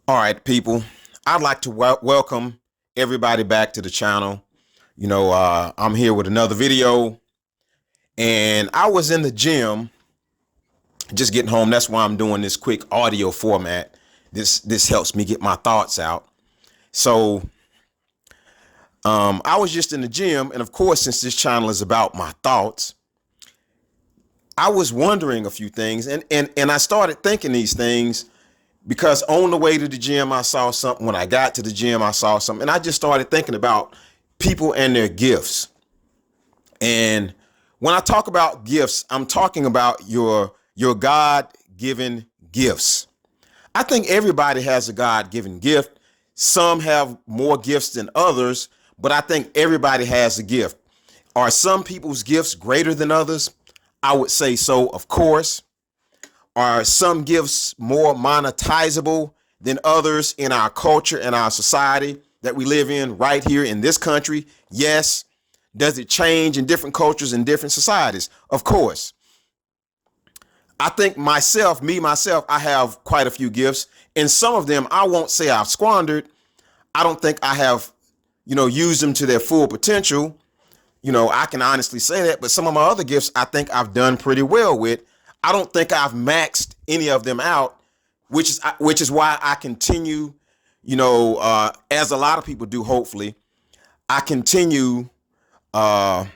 All right, people. I'd like to welcome everybody back to the channel. I'm here with another video, and I was in the gym just getting home. That's why I'm doing this quick audio format. This helps me get my thoughts out. So, I was just in the gym, and of course, since this channel is about my thoughts, I was wondering a few things, and I started thinking these things because on the way to the gym, I saw something. When I got to the gym, I saw something. And I just started thinking about people and their gifts. And when I talk about gifts, I'm talking about your God-given gifts. I think everybody has a God-given gift. Some have more gifts than others, but I think everybody has a gift. Are some people's gifts greater than others? I would say so, of course. Are some gifts more monetizable than others in our culture and our society that we live in right here in this country? Yes. Does it change in different cultures and different societies? Of course. I think myself, I have quite a few gifts, and some of them I won't say I've squandered. I don't think I have, used them to their full potential. I can honestly say that, but some of my other gifts I think I've done pretty well with. I don't think I've maxed any of them out, which is why I continue, as a lot of people do. Hopefully, I continue to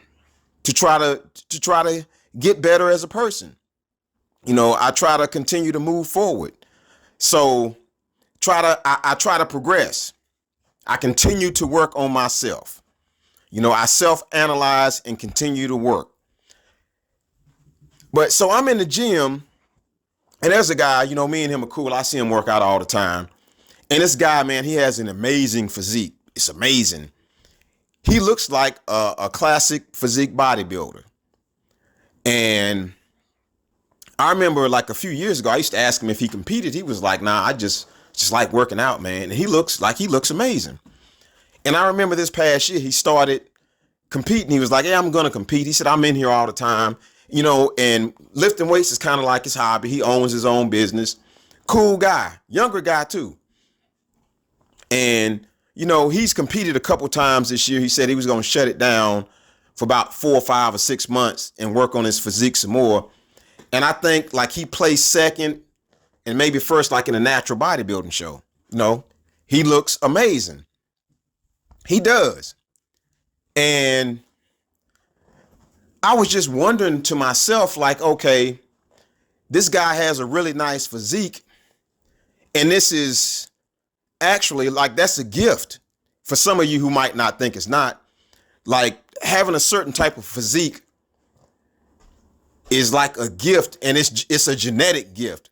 try to get better as a person. I try to continue to move forward. So I try to progress. I continue to work on myself. I self-analyze and continue to work. But so I'm in the gym, and there's a guy, me and him are cool. I see him work out all the time. And this guy, man, he has an amazing physique. It's amazing. He looks like a classic physique bodybuilder. And I remember like a few years ago, I used to ask him if he competed. He was like, nah, I just like working out, man. And he looks amazing. And I remember this past year, he started competing. He was like, yeah, I'm going to compete. He said, I'm in here all the time, and lifting weights is kind of like his hobby. He owns his own business. Cool guy, younger guy too. And, he's competed a couple times this year. He said he was going to shut it down for about 4 or 5 or 6 months and work on his physique some more. And I think like he placed second and maybe first, like in a natural bodybuilding show. He looks amazing. He does. And I was just wondering to myself, like, okay, this guy has a really nice physique. And this is actually like, that's a gift for some of you who might not think it's not. Like having a certain type of physique is like a gift, and it's a genetic gift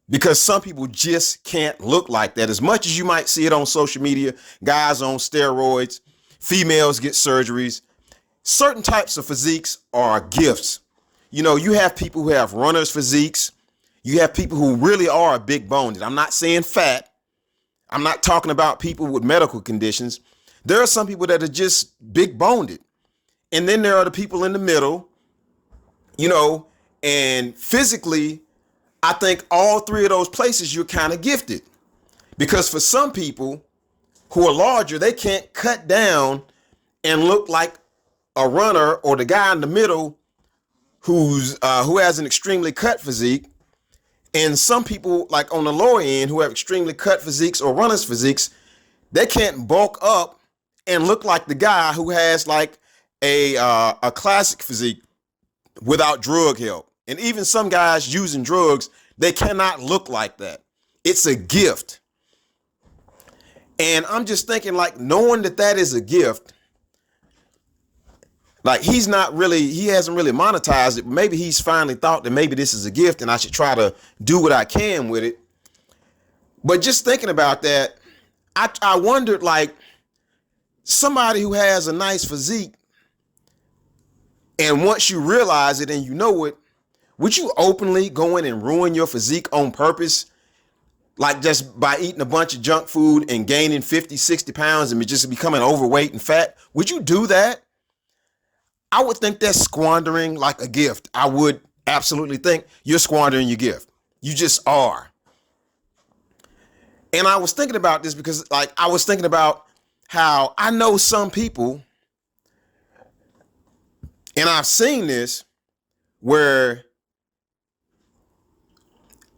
because some people just can't look like that. As much as you might see it on social media, guys on steroids, females get surgeries. Certain types of physiques are gifts. You have people who have runners' physiques. You have people who really are big boned. I'm not saying fat. I'm not talking about people with medical conditions. There are some people that are just big boned. And then there are the people in the middle, and physically, I think all three of those places you're kind of gifted. Because for some people who are larger, they can't cut down and look like a runner, or the guy in the middle who has an extremely cut physique. And some people like on the lower end who have extremely cut physiques or runners physiques, they can't bulk up and look like the guy who has like a classic physique without drug help. And even some guys using drugs, they cannot look like that. It's a gift. And I'm just thinking, like, knowing that is a gift, like he hasn't really monetized it. Maybe he's finally thought that maybe this is a gift and I should try to do what I can with it. But just thinking about that, I wondered, like, somebody who has a nice physique, and once you realize it and you know it, would you openly go in and ruin your physique on purpose? Like just by eating a bunch of junk food and gaining 50, 60 pounds and just becoming overweight and fat? Would you do that? I would think that's squandering like a gift. I would absolutely think you're squandering your gift. You just are. And I was thinking about this because, like, I was thinking about how I know some people, and I've seen this where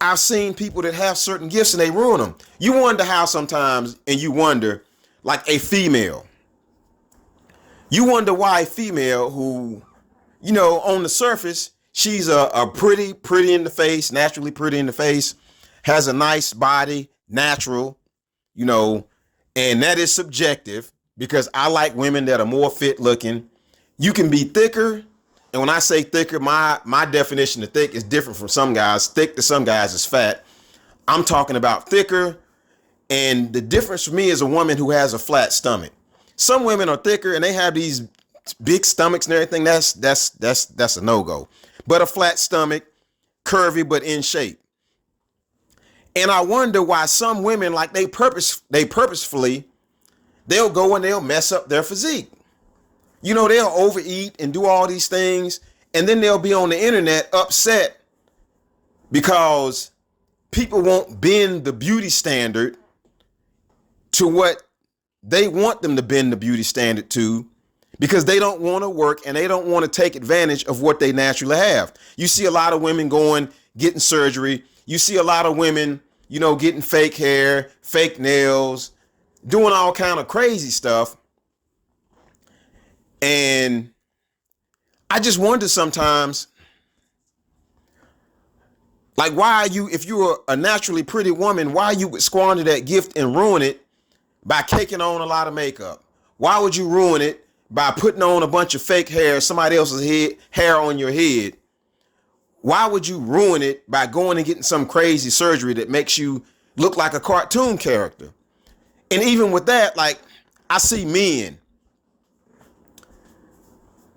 I've seen people that have certain gifts and they ruin them. You wonder how sometimes, and you wonder, like a female, you wonder why a female who, on the surface, she's a pretty in the face, naturally pretty in the face, has a nice body, natural, you know, and that is subjective because I like women that are more fit looking. You can be thicker. And when I say thicker, my definition of thick is different from some guys. Thick to some guys is fat. I'm talking about thicker. And the difference for me is a woman who has a flat stomach. Some women are thicker and they have these big stomachs and everything. That's a no-go. But a flat stomach, curvy but in shape. And I wonder why some women, like they purposefully, they'll go and they'll mess up their physique. They'll overeat and do all these things, and then they'll be on the internet upset because people won't bend the beauty standard to what they want them to bend the beauty standard to, because they don't want to work and they don't want to take advantage of what they naturally have. You see a lot of women getting surgery. You see a lot of women, getting fake hair, fake nails, doing all kind of crazy stuff. And I just wonder sometimes, like, if you're a naturally pretty woman, why you would squander that gift and ruin it by taking on a lot of makeup? Why would you ruin it by putting on a bunch of fake hair, somebody else's hair on your head? Why would you ruin it by going and getting some crazy surgery that makes you look like a cartoon character? And even with that, like, I see men,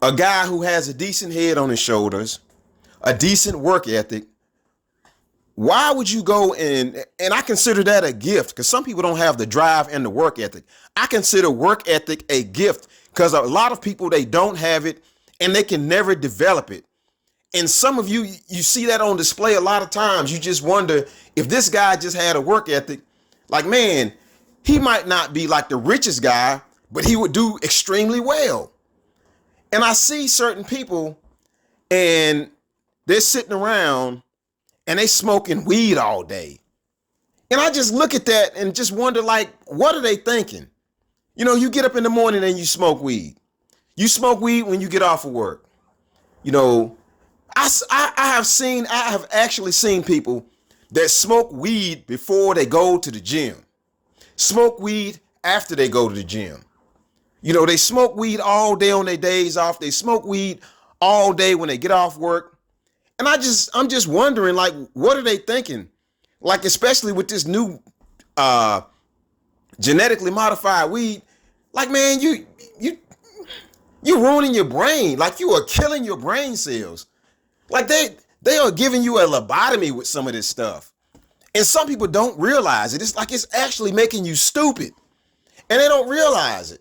a guy who has a decent head on his shoulders, a decent work ethic. Why would you go and I consider that a gift, because some people don't have the drive and the work ethic. I consider work ethic a gift because a lot of people, they don't have it and they can never develop it. And some of you see that on display a lot of times. You just wonder if this guy just had a work ethic, like, man, he might not be like the richest guy, but he would do extremely well. And I see certain people and they're sitting around and they smoking weed all day. And I just look at that and just wonder, like, what are they thinking? You get up in the morning and you smoke weed. You smoke weed when you get off of work. I have actually seen people that smoke weed before they go to the gym, smoke weed after they go to the gym. They smoke weed all day on their days off. They smoke weed all day when they get off work. And I'm just wondering, like, what are they thinking? Like, especially with this new genetically modified weed. Like, man, you're ruining your brain. Like, you are killing your brain cells. Like, they are giving you a lobotomy with some of this stuff. And some people don't realize it. It's like it's actually making you stupid. And they don't realize it.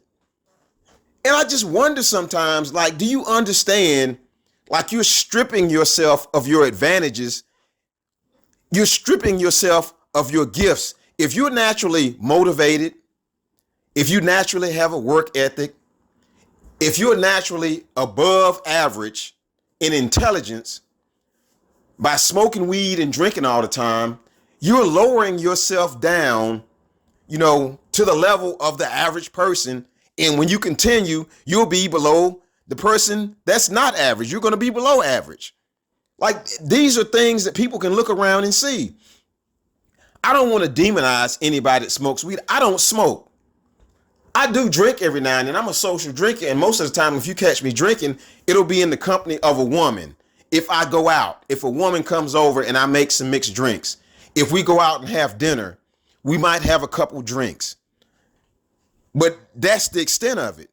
And I just wonder sometimes, like, do you understand, like, you're stripping yourself of your advantages? You're stripping yourself of your gifts. If you're naturally motivated, if you naturally have a work ethic, if you're naturally above average in intelligence, by smoking weed and drinking all the time, you're lowering yourself down, to the level of the average person. And when you continue, you'll be below the person that's not average. You're going to be below average. Like, these are things that people can look around and see. I don't want to demonize anybody that smokes weed. I don't smoke. I do drink every now and then. I'm a social drinker. And most of the time, if you catch me drinking, it'll be in the company of a woman. If I go out, if a woman comes over and I make some mixed drinks, if we go out and have dinner, we might have a couple drinks. But that's the extent of it.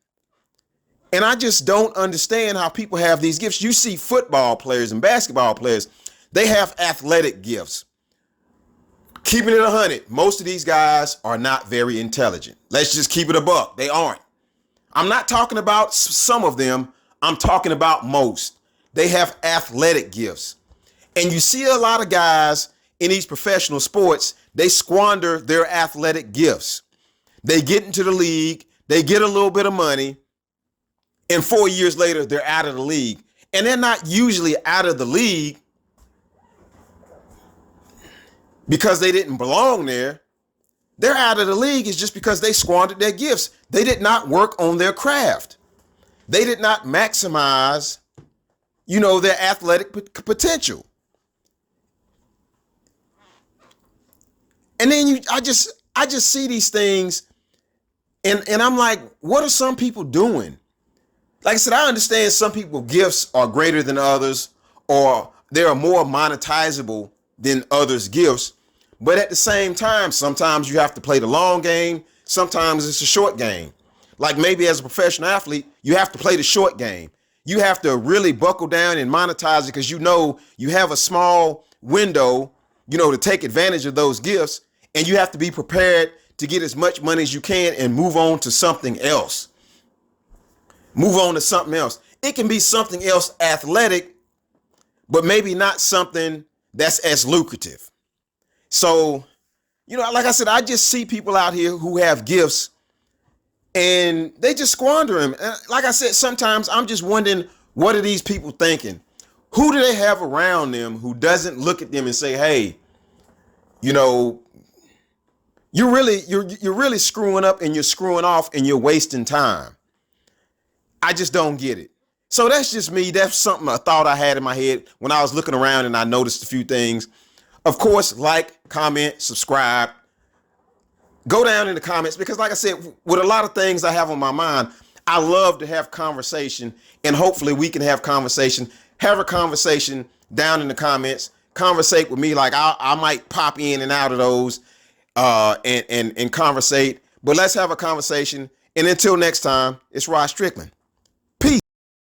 And I just don't understand how people have these gifts. You see football players and basketball players, they have athletic gifts. Keeping it 100, most of these guys are not very intelligent. Let's just keep it a buck. They aren't. I'm not talking about some of them. I'm talking about most. They have athletic gifts. And you see a lot of guys in these professional sports they squander their athletic gifts. They get into the league, they get a little bit of money, and 4 years later, they're out of the league. And they're not usually out of the league because they didn't belong there. They're out of the league is just because they squandered their gifts. They did not work on their craft. They did not maximize, their athletic potential. And then I just see these things and I'm like, what are some people doing? Like I said, I understand some people's gifts are greater than others, or they are more monetizable than others' gifts. But at the same time, sometimes you have to play the long game. Sometimes it's a short game. Like maybe as a professional athlete, you have to play the short game. You have to really buckle down and monetize it because you have a small window, to take advantage of those gifts. And you have to be prepared to get as much money as you can and move on to something else. Move on to something else. It can be something else athletic, but maybe not something that's as lucrative. So, like I said, I just see people out here who have gifts and they just squander them. And like I said, sometimes I'm just wondering, what are these people thinking? Who do they have around them who doesn't look at them and say, hey, you're really screwing up and you're screwing off and you're wasting time. I just don't get it. So that's just me. That's a thought I had in my head when I was looking around and I noticed a few things. Of course, like, comment, subscribe. Go down in the comments because, like I said, with a lot of things I have on my mind, I love to have conversation, and hopefully we can have conversation. Have a conversation down in the comments. Conversate with me. Like I might pop in and out of those and conversate. But let's have a conversation. And until next time, it's Rod Strickland.